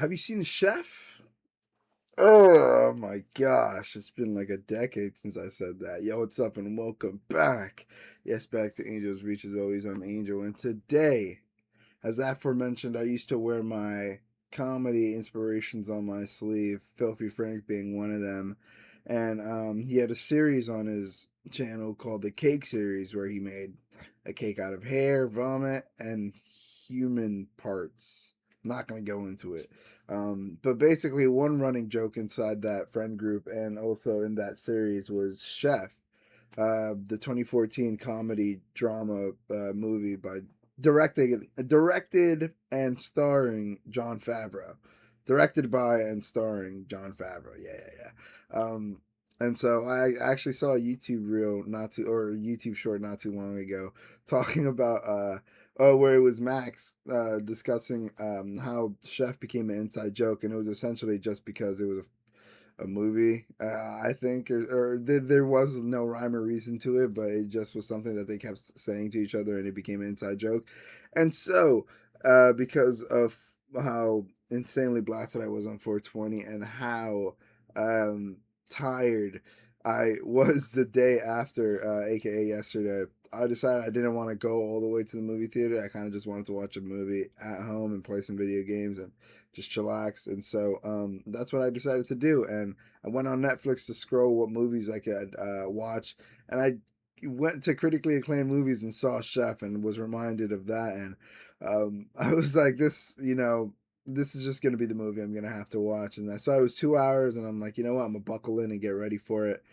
Have you seen Chef? Oh my gosh, it's been like a decade since I said that. Yo, what's up and welcome back. Yes, back to Angel's Reach as always. I'm Angel, and today, as aforementioned, I used to wear my comedy inspirations on my sleeve, Filthy Frank being one of them. And he had a series on his channel called the Cake Series where he made a cake out of hair, vomit, and human parts. I'm not going to go into it. But basically, one running joke inside that friend group and also in that series was Chef, the 2014 comedy drama movie by directed and starring Jon Favreau. Directed by and starring Jon Favreau. Yeah. And so I actually saw a YouTube reel or a YouTube short not too long ago talking about where it was Max discussing how Chef became an inside joke, and it was essentially just because it was a movie, I think, there was no rhyme or reason to it, but it just was something that they kept saying to each other, and it became an inside joke. And so, because of how insanely blasted I was on 420 and how tired I was the day after, aka yesterday, I decided I didn't want to go all the way to the movie theater. I kind of just wanted to watch a movie at home and play some video games and just chillax. And so that's what I decided to do. And I went on Netflix to scroll what movies I could watch. And I went to critically acclaimed movies and saw Chef and was reminded of that. And I was like, this is just going to be the movie I'm going to have to watch. And I saw it was 2 hours, and I'm like, you know what? I'm going to buckle in and get ready for it.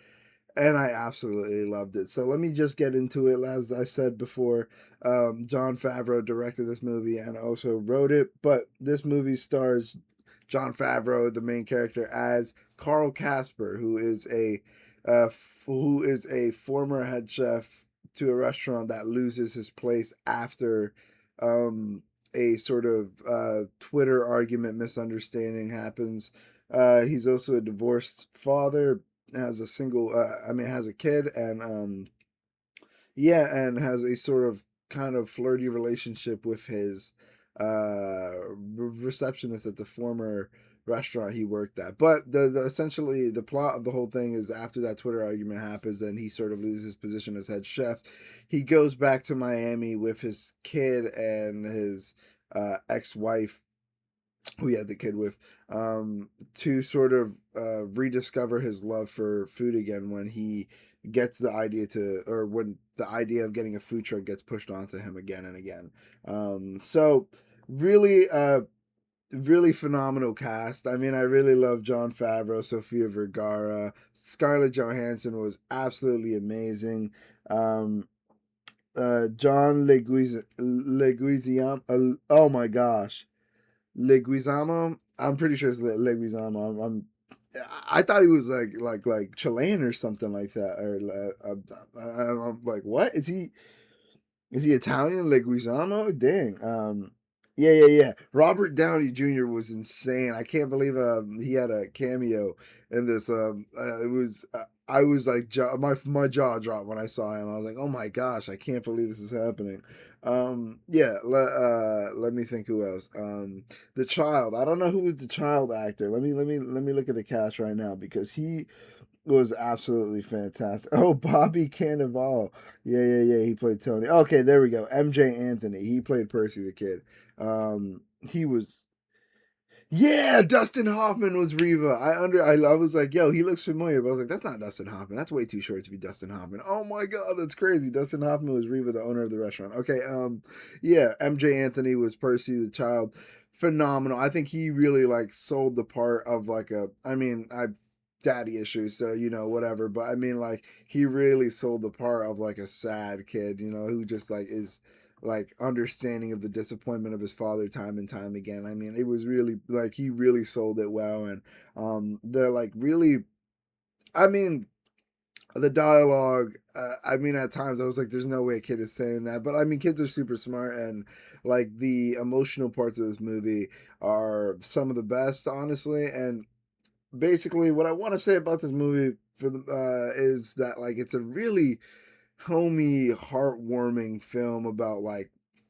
And I absolutely loved it. So let me just get into it. As I said before, Jon Favreau directed this movie and also wrote it. But this movie stars Jon Favreau, the main character, as Carl Casper, who is a former head chef to a restaurant that loses his place after a sort of Twitter argument misunderstanding happens. He's also a divorced father, has a kid, and and has a sort of kind of flirty relationship with his receptionist at the former restaurant he worked at. But the essentially the plot of the whole thing is after that Twitter argument happens and he sort of loses his position as head chef, he goes back to Miami with his kid and his ex-wife who he had the kid with, to sort of rediscover his love for food again when he gets the idea or when the idea of getting a food truck gets pushed onto him again and again. So really, really phenomenal cast. I mean, I really love Jon Favreau, Sofia Vergara, Scarlett Johansson was absolutely amazing. John Leguizamo, oh my gosh, Leguizamo. I'm pretty sure it's Leguizamo. I thought he was like Chilean or something like that. Or I'm like, what is he? Is he Italian? Leguizamo? Dang. Yeah. Robert Downey Jr. was insane. I can't believe he had a cameo in this. It was. I was like, my jaw dropped when I saw him. I was like, oh my gosh, I can't believe this is happening. Let me think who else. The child. I don't know who was the child actor. Let me look at the cast right now because he was absolutely fantastic. Oh, Bobby Cannavale. Yeah. He played Tony. Okay, there we go. MJ Anthony. He played Percy the Kid. He was. Yeah, Dustin Hoffman was Reva. I was like, yo, he looks familiar, but I was like, that's not Dustin Hoffman. That's way too short to be Dustin Hoffman. Oh my god, that's crazy. Dustin Hoffman was Reva, the owner of the restaurant. Okay, yeah, MJ Anthony was Percy the child. Phenomenal. I think he really like sold the part of like I daddy issues, so whatever. But I mean, like he really sold the part of like a sad kid, who just like is like understanding of the disappointment of his father time and time again. I mean, it was really like he really sold it well, and the like really, I mean, the dialogue. I mean, at times I was like, "There's no way a kid is saying that," but I mean, kids are super smart, and like the emotional parts of this movie are some of the best, honestly. And basically, what I want to say about this movie is that like it's a really homey, heartwarming film about like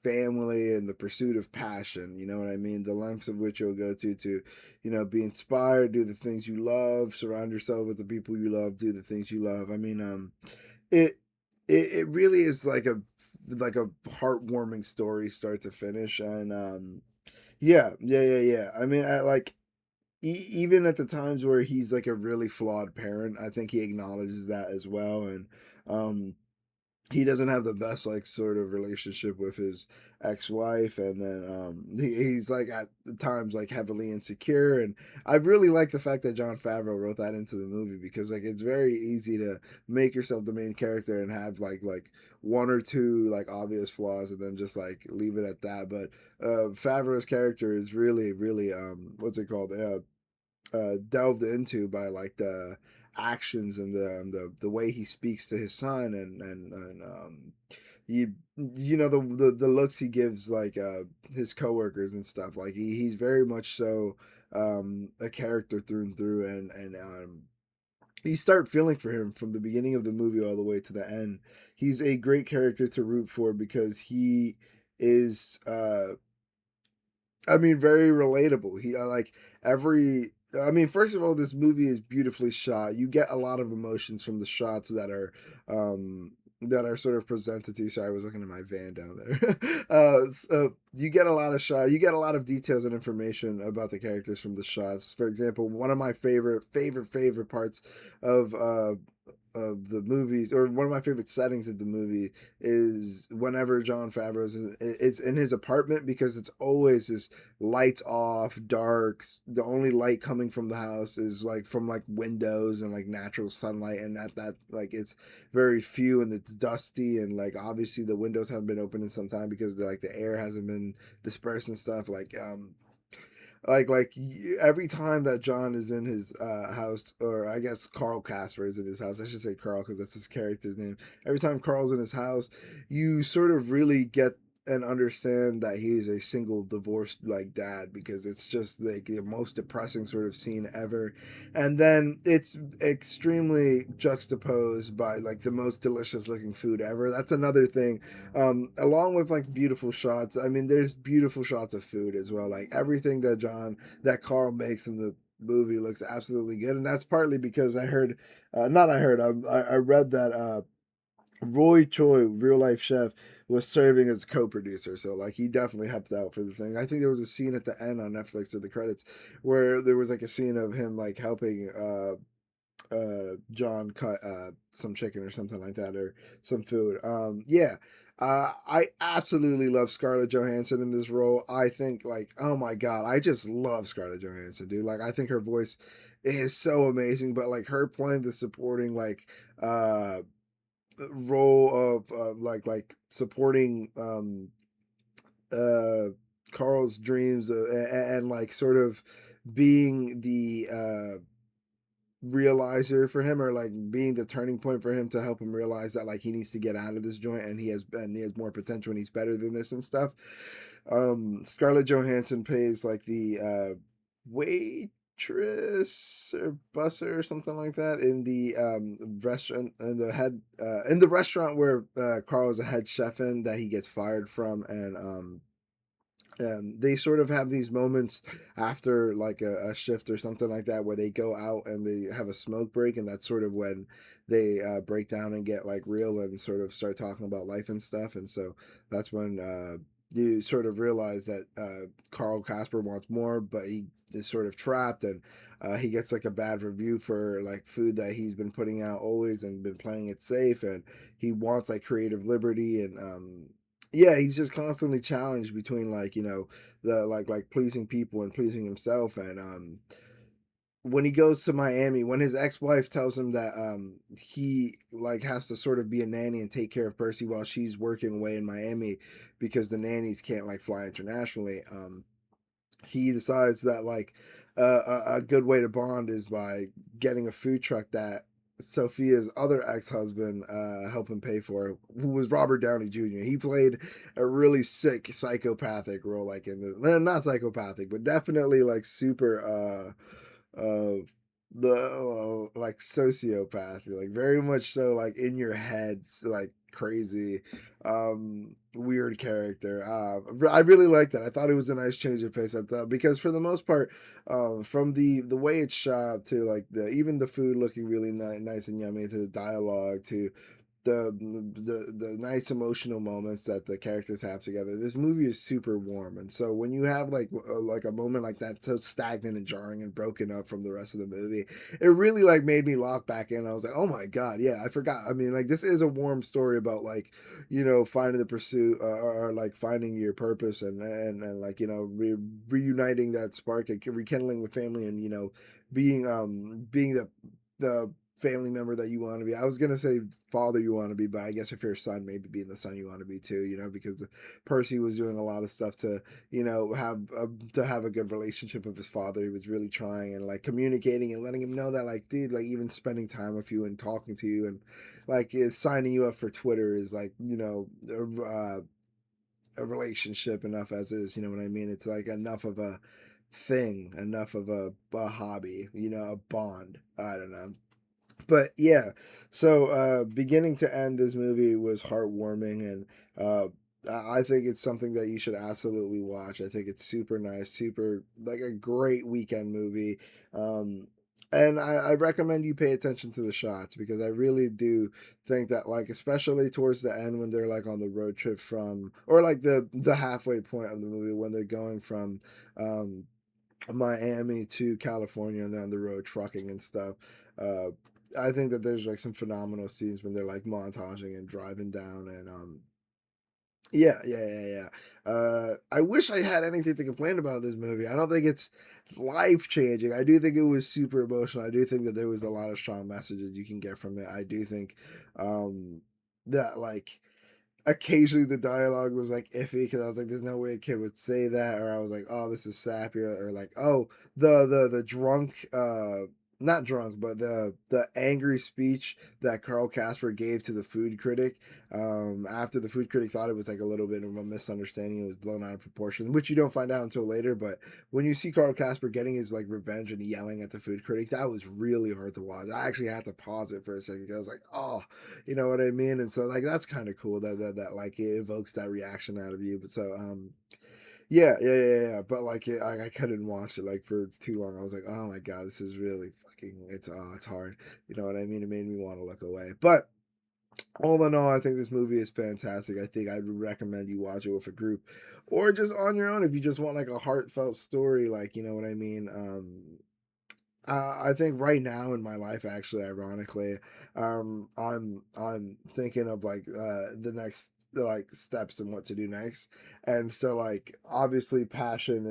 family and the pursuit of passion. You know what I mean? The lengths of which you'll go to, be inspired, do the things you love, surround yourself with the people you love, do the things you love. I mean, it it really is like a heartwarming story start to finish, and yeah. I mean, I like even at the times where he's like a really flawed parent, I think he acknowledges that as well, and um he doesn't have the best like sort of relationship with his ex-wife, and then he's like at the times like heavily insecure, and I really like the fact that John Favreau wrote that into the movie, because like it's very easy to make yourself the main character and have like one or two like obvious flaws and then just like leave it at that. But Favreau's character is really what's it called, delved into by like the actions and the way he speaks to his son, and the looks he gives like his coworkers and stuff. Like he's very much so a character through and through, and you start feeling for him from the beginning of the movie all the way to the end. He's a great character to root for because he is I mean, very relatable. He like every. I mean, first of all, this movie is beautifully shot. You get a lot of emotions from the shots that are sort of presented to you. Sorry, I was looking at my van down there. So you get a lot of shot. You get a lot of details and information about the characters from the shots. For example, one of my favorite parts of the movies, or one of my favorite settings of the movie, is whenever John Favreau's it's in his apartment, because it's always this lights off, dark. The only light coming from the house is like from like windows and like natural sunlight, and that like it's very few, and it's dusty, and like obviously the windows haven't been opened in some time because like the air hasn't been dispersed and stuff. Every time that John is in his house, or I guess Carl Casper is in his house. I should say Carl because that's his character's name. Every time Carl's in his house, you sort of really get and understand that he's a single divorced like dad, because it's just like the most depressing sort of scene ever. And then it's extremely juxtaposed by like the most delicious looking food ever. That's another thing, along with like beautiful shots. I mean, there's beautiful shots of food as well. Like everything that Carl makes in the movie looks absolutely good, and that's partly because I heard, not I heard, I read that Roy Choi, real life chef, was serving as co-producer, so like he definitely helped out for the thing. I think there was a scene at the end on Netflix of the credits where there was like a scene of him like helping John cut some chicken or something like that, or some food. Yeah. I absolutely love Scarlett Johansson in this role. I think like, oh my god, I just love Scarlett Johansson, dude. Like I think her voice is so amazing, but like her playing the supporting like role of supporting uh Carl's dreams, and like sort of being the realizer for him, or like being the turning point for him to help him realize that like he needs to get out of this joint, and he has more potential and he's better than this and stuff. Scarlett Johansson plays like the waitress or busser or something like that in the restaurant, in the restaurant where Carl is a head chef in, that he gets fired from, and they sort of have these moments after like a shift or something like that, where they go out and they have a smoke break, and that's sort of when they break down and get like real and sort of start talking about life and stuff. And so that's when you sort of realize that Carl Casper wants more, but he is sort of trapped, and he gets like a bad review for like food that he's been putting out always and been playing it safe, and he wants like creative liberty, and yeah, he's just constantly challenged between like, the like pleasing people and pleasing himself. And when he goes to Miami, when his ex-wife tells him that he like has to sort of be a nanny and take care of Percy while she's working away in Miami, because the nannies can't like fly internationally, he decides that like a good way to bond is by getting a food truck that Sophia's other ex-husband helped him pay for, who was Robert Downey Jr. He played a really sick psychopathic role, like in not psychopathic, but definitely like super the like sociopath, like very much so like in your head, like crazy, weird character. I really liked that. I thought it was a nice change of pace. I thought because for the most part, from the way it's shot to like the even the food looking really nice and yummy to the dialogue to the nice emotional moments that the characters have together. This movie is super warm, and so when you have like a moment like that so stagnant and jarring and broken up from the rest of the movie, it really like made me lock back in. I was like, oh my god, yeah, I forgot. I mean, like this is a warm story about like finding the pursuit or like finding your purpose and like reuniting that spark and rekindling with family and being the family member that you want to be. I was gonna say father you want to be, but I guess if you're a son, maybe being the son you want to be too. Because Percy was doing a lot of stuff to have a good relationship with his father. He was really trying and like communicating and letting him know that like dude, like even spending time with you and talking to you and like is signing you up for Twitter is like a relationship enough as is. You know what I mean? It's like enough of a thing, enough of a hobby, a bond. I don't know. But yeah, so beginning to end, this movie was heartwarming, and I think it's something that you should absolutely watch. I think it's super nice, super like a great weekend movie. Um, and I recommend you pay attention to the shots because I really do think that like especially towards the end when they're like on the road trip from or like the halfway point of the movie when they're going from um Miami to California and they're on the road trucking and stuff. Uh, I think that there's like some phenomenal scenes when they're like montaging and driving down and yeah. I wish I had anything to complain about this movie. I don't think it's life changing. I do think it was super emotional. I do think that there was a lot of strong messages you can get from it. I do think um that like occasionally the dialogue was like iffy because I was like, "There's no way a kid would say that," or I was like, "Oh, this is sappy," or like, "Oh, the drunk, not drunk, but the angry speech that Carl Casper gave to the food critic, after the food critic thought it was like a little bit of a misunderstanding, it was blown out of proportion, which you don't find out until later. But when you see Carl Casper getting his like revenge and yelling at the food critic, that was really hard to watch. I actually had to pause it for a second. I was like, "Oh." You know what I mean? And so like that's kind of cool that like it evokes that reaction out of you. But so yeah. But like I couldn't watch it like for too long. I was like, oh my god, this is really fucking it's hard. You know what I mean? It made me want to look away. But all in all, I think this movie is fantastic. I think I'd recommend you watch it with a group or just on your own if you just want like a heartfelt story, like you know what I mean. I think right now in my life, actually, ironically, I'm thinking of like the next like steps and what to do next, and so like obviously passion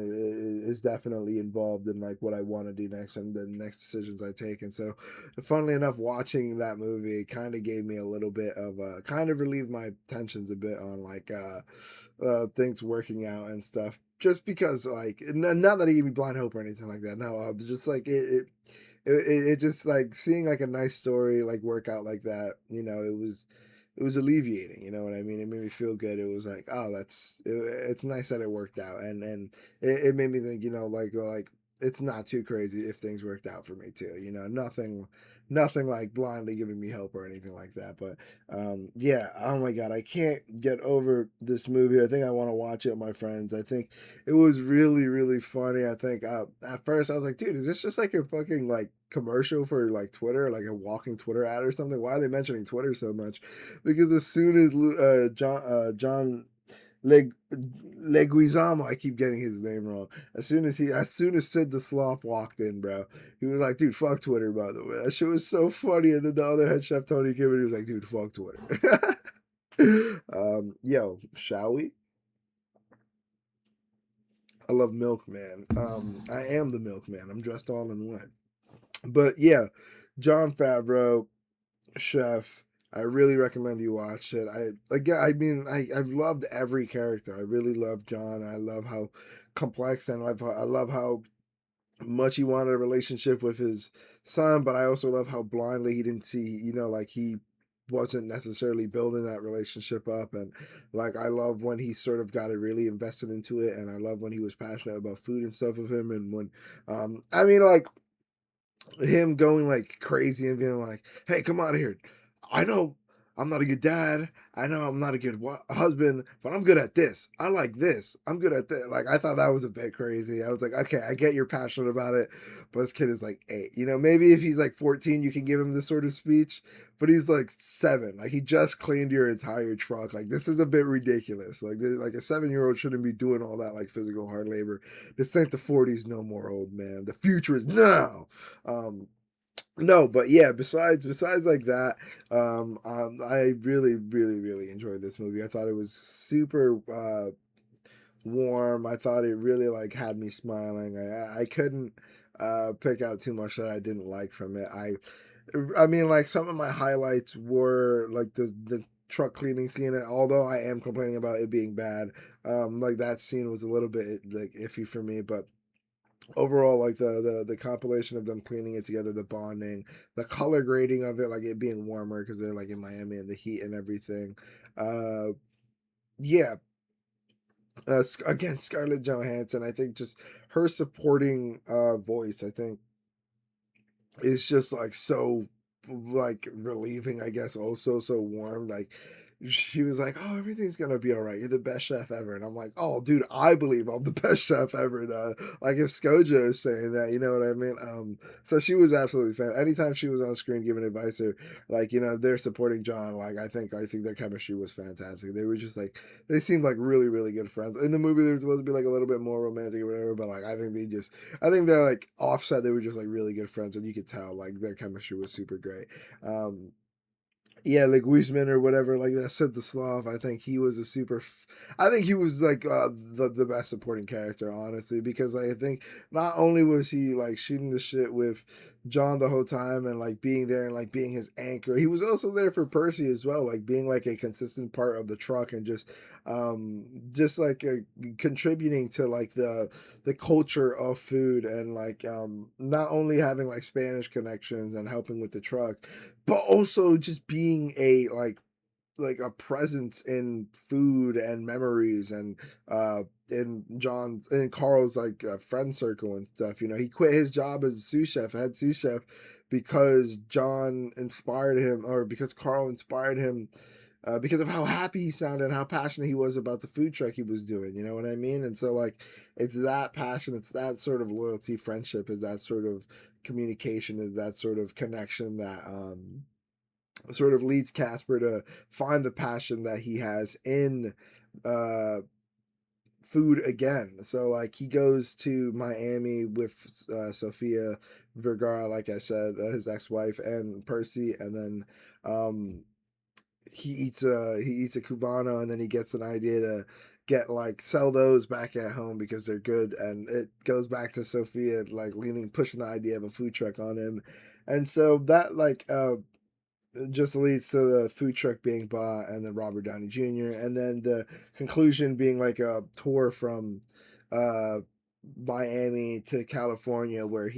is definitely involved in like what I want to do next and the next decisions I take, and so funnily enough, watching that movie kind of gave me a little bit of kind of relieved my tensions a bit on like things working out and stuff just because like not that he gave me blind hope or anything like that. No, just like it just like seeing like a nice story like work out like that. It was alleviating. You know what I mean? It made me feel good. It was like, oh, it's nice that it worked out, and it made me think. Like it's not too crazy if things worked out for me too. Nothing like blindly giving me hope or anything like that. But yeah, oh my god, I can't get over this movie. I think I want to watch it with my friends. I think it was really, really funny. I think at first I was like, dude, is this just like a fucking like commercial for like Twitter, like a walking Twitter ad or something? Why are they mentioning Twitter so much? Because as soon as John Leg Leguizamo, I keep getting his name wrong. As soon as Sid the Sloth walked in, bro, he was like, dude, fuck Twitter, by the way. That shit was so funny. And then the other head chef, Tony Kimmel, he was like, dude, fuck Twitter. Yo, shall we? I love Milkman. I am the Milkman. I'm dressed all in white. But yeah, John Favreau, chef. I really recommend you watch it. I mean, I've loved every character. I really love John. I love how complex and I love how much he wanted a relationship with his son, but I also love how blindly he didn't see, like he wasn't necessarily building that relationship up. And like, I love when he sort of got it really invested into it. And I love when he was passionate about food and stuff with him. And when, I mean, like, him going like crazy and being like, "Hey, come out of here! I know, I'm not a good dad. I know I'm not a good husband, but I'm good at this. I like this. I'm good at that. Like I thought that was a bit crazy. I was like, okay, I get you're passionate about it, but this kid is like 8. You know, maybe if he's like 14, you can give him this sort of speech, but he's like 7. Like he just cleaned your entire truck. Like this is a bit ridiculous. Like a 7-year-old shouldn't be doing all that like physical hard labor. This ain't the 40s no more, old man. The future is now. No, but yeah, besides like that, I really enjoyed this movie. I thought it was super warm. I thought it really like had me smiling. I couldn't pick out too much that I didn't like from it. I mean, like some of my highlights were like the truck cleaning scene. Although I am complaining about it being bad, like that scene was a little bit like iffy for me, but overall, like the compilation of them cleaning it together, the bonding, the color grading of it, like it being warmer because they're like in Miami and the heat and everything. uh yeah. Again, Scarlett Johansson, I think just her supporting voice, I think, is just like so like relieving, I guess, also so warm. Like she was like, oh, everything's gonna be all right, you're the best chef ever. And I'm like, oh dude, I believe I'm the best chef ever. And, like if Skoja is saying that, you know what I mean. So she was absolutely fan. Anytime she was on screen giving advice, or like, you know, they're supporting John, like I think their chemistry was fantastic. They were just like, they seemed like really good friends. In the movie there's supposed to be like a little bit more romantic or whatever, but like I think they're like offset. They were just like really good friends, and you could tell like their chemistry was super great. Um, yeah, like Wiesman or whatever, like that said the Slav. I think he was a super. I think he was like the best supporting character, honestly, because like, I think not only was he like shooting the shit with John the whole time and like being there and like being his anchor, he was also there for Percy as well, like being like a consistent part of the truck and just like contributing to like the culture of food, and like not only having like Spanish connections and helping with the truck, but also just being a like a presence in food and memories, and in John's and Carl's like friend circle and stuff. You know, he quit his job as sous chef, head sous chef, because John inspired him, or because Carl inspired him, because of how happy he sounded and how passionate he was about the food truck he was doing. You know what I mean? And so like it's that passion, it's that sort of loyalty, friendship, is that sort of communication, is that sort of connection that sort of leads Casper to find the passion that he has in uh food again. So like he goes to Miami with Sofia Vergara, like I said, his ex-wife, and Percy, and then um he eats a cubano, and then he gets an idea to get like sell those back at home because they're good, and it goes back to Sophia like leaning pushing the idea of a food truck on him. And so that like just leads to the food truck being bought, and then Robert Downey Jr., and then the conclusion being like a tour from uh Miami to California, where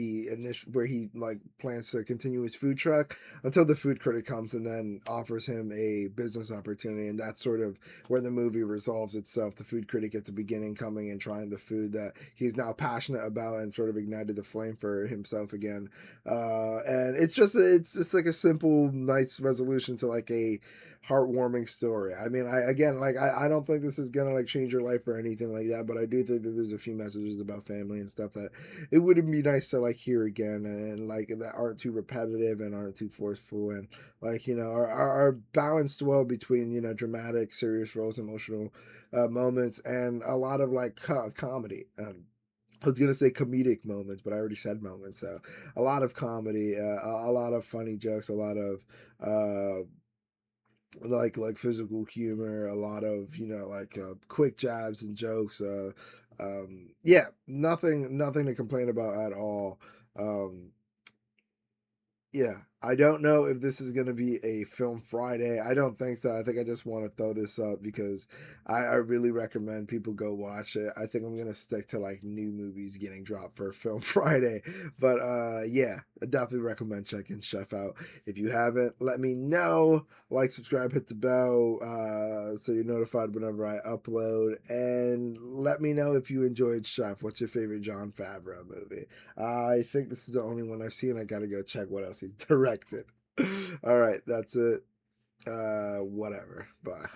where he like plans to continue his food truck until the food critic comes and then offers him a business opportunity. And that's sort of where the movie resolves itself. The food critic at the beginning coming and trying the food that he's now passionate about, and sort of ignited the flame for himself again. And it's just like a simple nice resolution to like a heartwarming story. I mean, I don't think this is gonna like change your life or anything like that, but I do think that there's a few messages about family and stuff that it would be nice to like hear again, and like that aren't too repetitive and aren't too forceful, and like, you know, are balanced well between, you know, dramatic serious roles, emotional moments, and a lot of like comedy. I was gonna say comedic moments, but I already said moments. So a lot of comedy, a lot of funny jokes, a lot of uh, like physical humor, a lot of, you know, like quick jabs and jokes. Yeah, nothing to complain about at all. Um, yeah, I don't know if this is going to be a Film Friday. I don't think so. I think I just want to throw this up because I really recommend people go watch it. I think I'm going to stick to like new movies getting dropped for Film Friday. But yeah, I definitely recommend checking Chef out. If you haven't, let me know. Like, subscribe, hit the bell so you're notified whenever I upload. And let me know if you enjoyed Chef. What's your favorite Jon Favreau movie? I think this is the only one I've seen. I gotta go check what else he's directed. All right, that's it. Whatever. Bye.